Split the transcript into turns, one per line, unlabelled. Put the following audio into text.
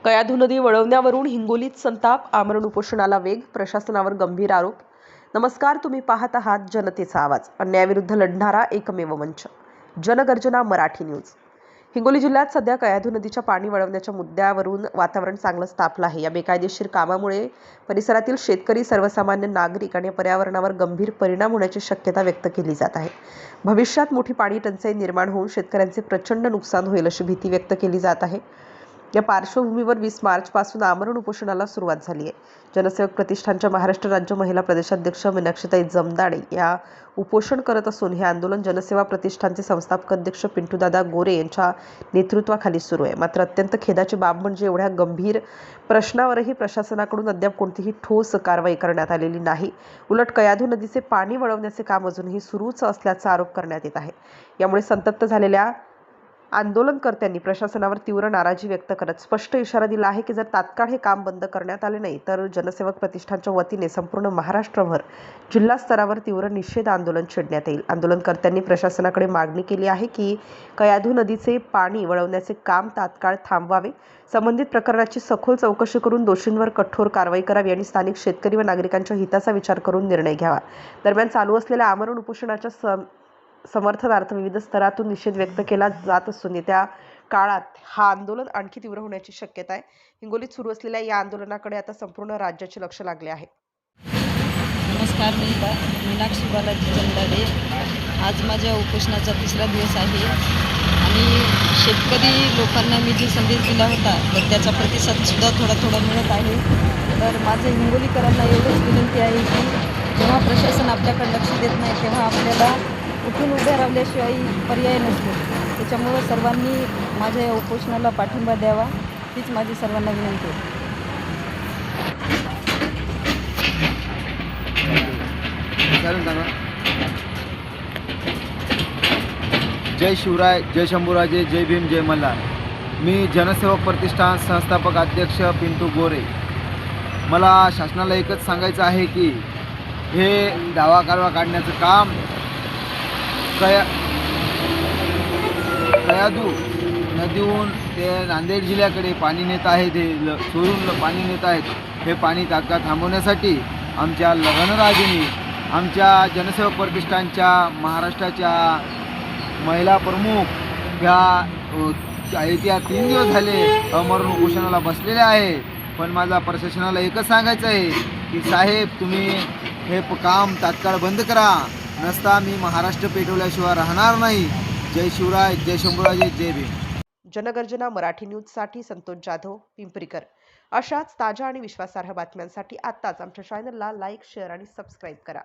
कयाधू नदी वळवण्यावरून हिंगोलीत संताप, आमरण उपोषणाला वेग, प्रशासनावर गंभीर आरोप. नमस्कार, तुम्ही पाहत आहात जनतेचा आवाज, अन्यायाविरुद्ध लढणारा एकमेव मंच, जनगर्जना मराठी न्यूज. हिंगोली जिल्ह्यात सध्या कयाधू नदीच्या पाणी वळवण्याच्या मुद्द्यावरून वातावरण चांगलंच तापलं आहे. या बेकायदेशीर कामामुळे परिसरातील शेतकरी, सर्वसामान्य नागरिक आणि पर्यावरणावर गंभीर परिणाम होण्याची शक्यता व्यक्त केली जात आहे. भविष्यात मोठी पाणी टंचाई निर्माण होऊन शेतकऱ्यांचे प्रचंड नुकसान होईल अशी भीती व्यक्त केली जात आहे. या पार्श्वभूमीवर 20 मार्चपासून आमरण उपोषणाला सुरुवात झाली आहे. जनसेवक प्रतिष्ठानच्या महाराष्ट्र राज्य महिला प्रदेशाध्यक्ष मीनाक्षीताई जमदाडे या उपोषण करत असून हे आंदोलन जनसेवा प्रतिष्ठानचे संस्थापक अध्यक्ष पिंटूदादा गोरे यांच्या नेतृत्वाखाली सुरू आहे. मात्र अत्यंत खेदाची बाब म्हणजे एवढ्या गंभीर प्रश्नावरही प्रशासनाकडून अद्याप कोणतीही ठोस कारवाई करण्यात आलेली नाही. उलट कयाधू नदीचे पाणी वळवण्याचे काम अजूनही सुरूच असल्याचा आरोप करण्यात येत आहे. यामुळे संतप्त झालेल्या आंदोलनकर्त्यांनी प्रशासनावर तीव्र नाराजी व्यक्त करत स्पष्ट इशारा दिला आहे की जर तात्काळ हे काम बंद करण्यात आले नाही तर जनसेवक प्रतिष्ठानच्या वतीने संपूर्ण महाराष्ट्रभर जिल्हा स्तरावर तीव्र निषेध आंदोलन छेडण्यात येईल. आंदोलनकर्त्यांनी प्रशासनाकडे मागणी केली आहे की कयाधू नदीचे पाणी वळवण्याचे काम तात्काळ थांबवावे, संबंधित प्रकरणाची सखोल चौकशी करून दोषींवर कठोर कारवाई करावी आणि स्थानिक शेतकरी व नागरिकांच्या हिताचा विचार करून निर्णय घ्यावा. दरम्यान चालू असलेल्या आमरण उपोषणाच्या समर्थनार्थ विविध स्तरातून निषेध व्यक्त केला जात असून येत्या काळात हा आंदोलन आणखी तीव्र होण्याची शक्यता आहे. हिंगोलीत सुरू असलेल्या या आंदोलनाकडे आता संपूर्ण राज्याचे लक्ष लागले आहे.
नमस्कार, मी मीनाक्षी बालाजी जमदाडे. आज माझ्या उपोषणाचा 3रा दिवस आहे आणि शेतकरी लोकांना मी जो संदेश दिला होता तर त्याचा प्रतिसादसुद्धा थोडा मिळत आहे. तर माझं हिंगोलीकरांना एवढंच विनंती आहे की जेव्हा प्रशासन आपल्याकडे लक्ष देत नाही तेव्हा आपल्याला उठून उभे राहिल्याशिवाय पर्याय नसतो. त्याच्यामुळं सर्वांनी माझ्या या उपोषणाला पाठिंबा द्यावा, हीच माझी सर्वांना विनंती आहे.
जय शिवराय, जय शंभूराजे, जय भीम, जय मल्हार. मी जनसेवक प्रतिष्ठान संस्थापक अध्यक्ष पिंटू गोरे. मला शासनाला एकच सांगायचं आहे की हे दावा कारवा काढण्याचं काम कयाधू नदीहून ते नांदेड जिल्ह्याकडे पाणी नेत आहेत, हे चोरून पाणी नेत आहेत. हे पाणी तात्काळ थांबवण्यासाठी आमच्या लगनराजेंनी आमच्या जनसेवक प्रतिष्ठानच्या महाराष्ट्राच्या महिला प्रमुख या 3 दिवस झाले आमरण उपोषणाला बसलेले आहे. पण माझा प्रशासनाला एकच सांगायचं आहे की साहेब, तुम्ही हे काम तात्काळ बंद करा, नसता मी महाराष्ट्र पेटवल्याशिवाय राहणार नाही. जय शिवराय, जय शंभूराजे, जय भीम.
जनगर्जना मराठी न्यूजसाठी संतोष जाधव, पिंपरीकर. अशाच ताज्या आणि विश्वासार्ह बातम्यांसाठी आत्ताच आमच्या चॅनलला लाईक, शेअर आणि सबस्क्राईब करा.